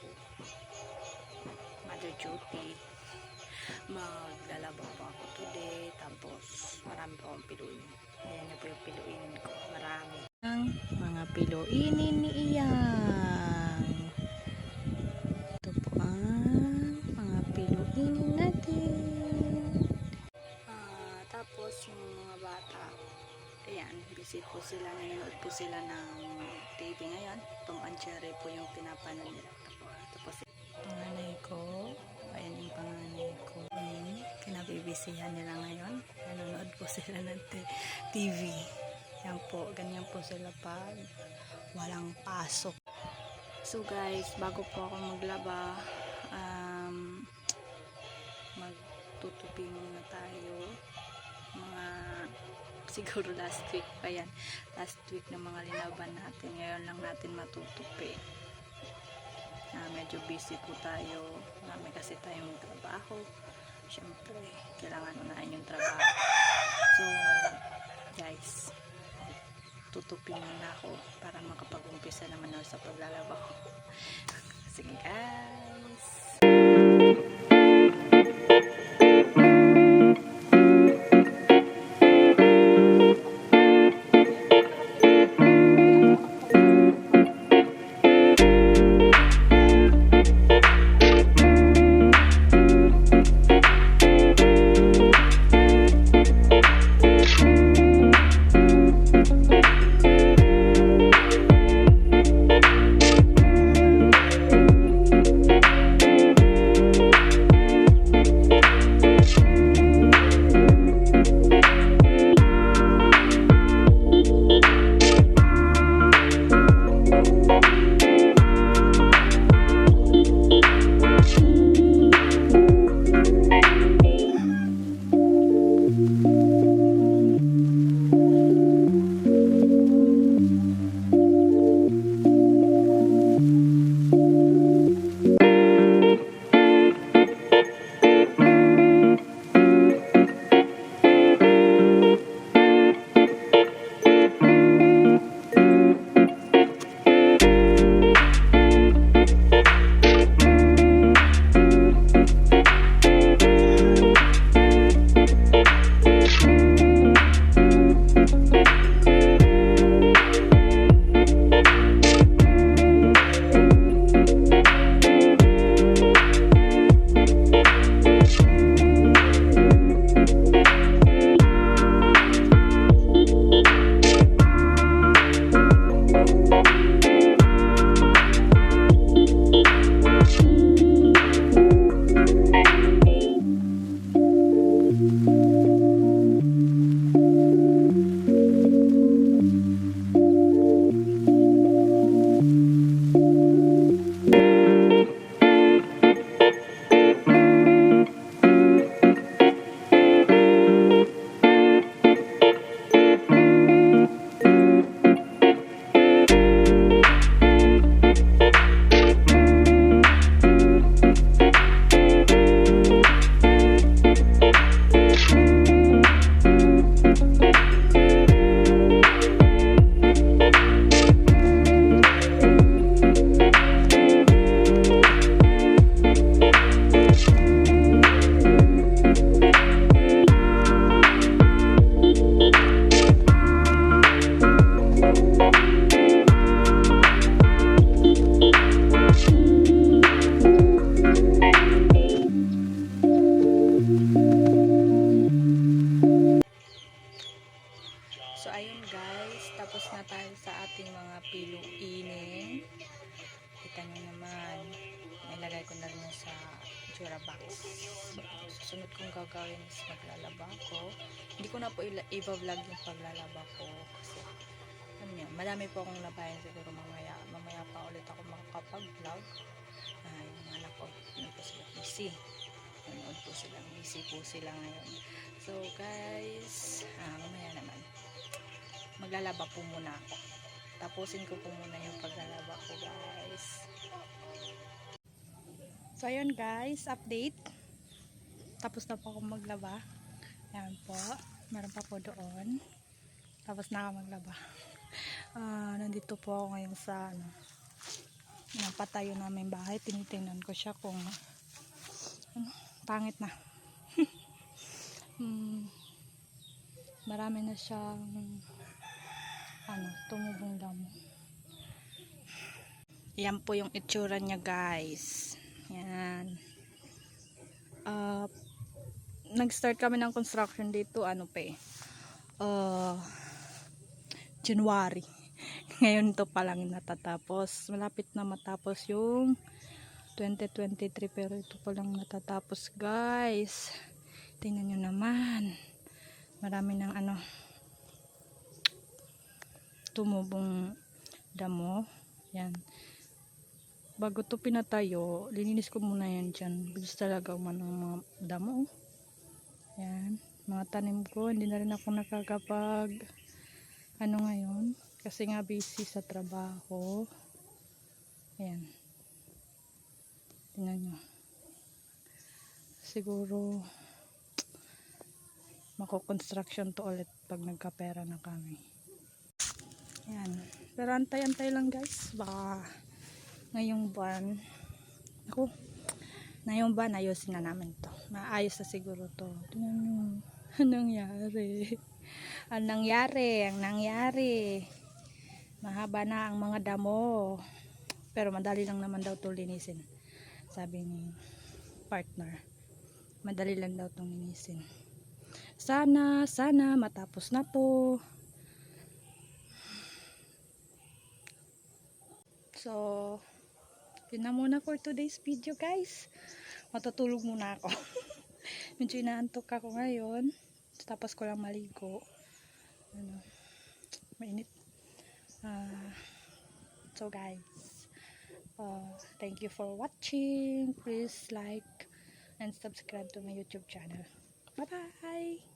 po. Mother duty. Maglalaba po ako today. Tapos marami po akong piluin. Ayan na po yung piluin ko. Marami. Ang mga piluinin ni Iyang. Ito po ang mga piluinin natin. Tapos yung mga bata, ayan, busy po sila. Nanonood po sila ng TV ngayon. Tom and Jerry po yung pinapanood nila. Tapos panganay ko, ayan yung panganay ko. Kinabibisihan nila ngayon. Nanonood po sila ng TV. Yan po, ganyan po sila pag walang pasok. So guys, bago po ako maglaba, magtutupi muna tayo. Mga siguro last week pa yan. Last week ng mga linaban natin. Ngayon lang natin matutupi. Medyo busy po tayo. Marami kasi tayong trabaho. Siyempre, kailangan unahin yung trabaho. So, guys, tutupin muna ako para makapag-umpisa naman ako sa paglalaba ko. Sige guys! So ayun guys, tapos na tayo sa ating mga piluinin. Kita nyo naman, nilagay ko na rin sa Jura box. So, susunod kong gagawin is maglalaba ko. Hindi ko na po i-vlog yung paglalaba ko kasi ano yun, madami po akong labahin siguro mamaya pa ulit ako makakapag-vlog. Yung anak ko, ano po sila busy. Nanood po sila, busy po sila ngayon. So guys, mamaya naman maglalaba po muna ako. Tapusin ko po muna yung paglalaba ko guys. So ayun guys, update. Tapos na po ako maglaba. Ayan po, meron pa po doon. Tapos na ako maglaba. Nandito po ako ngayon sa napatayo namin bahay. Tinitingnan ko siya kung ano, pangit na. Marami na siyang tumubong damo. Yan po yung itsura niya, guys. Yan. Nag-start kami ng construction dito January. Ngayon to pa lang natatapos. Malapit na matapos yung 2023, pero ito pa lang natatapos, guys. Tingnan nyo naman. Marami ng tumubong damo. Yan. Bago to pinatayo, lininis ko muna yan dyan. Bilis talaga umano ng mga damo. Yan. Mga tanim ko. Hindi na rin ako nakakapag ngayon. Kasi nga busy sa trabaho. Ayan. Tingnan nyo. Siguro mako-construction to ulit pag nagkapera na kami. Ayan. Pero antay-antay lang, guys. Baka ngayong buwan ayusin na namin to. Maayos na siguro to. Tingnan nyo. Anong nangyari? Mahaba na ang mga damo. Pero madali lang naman daw to linisin. Sabi ni partner. Madali lang daw tong linisin. Sana matapos na to. So, yun na muna for today's video, guys. Matutulog muna ako. Medyo inaantok ako ngayon. Tapos ko lang maligo. Mainit. So guys, thank you for watching. Please like and subscribe to my YouTube channel. Bye bye.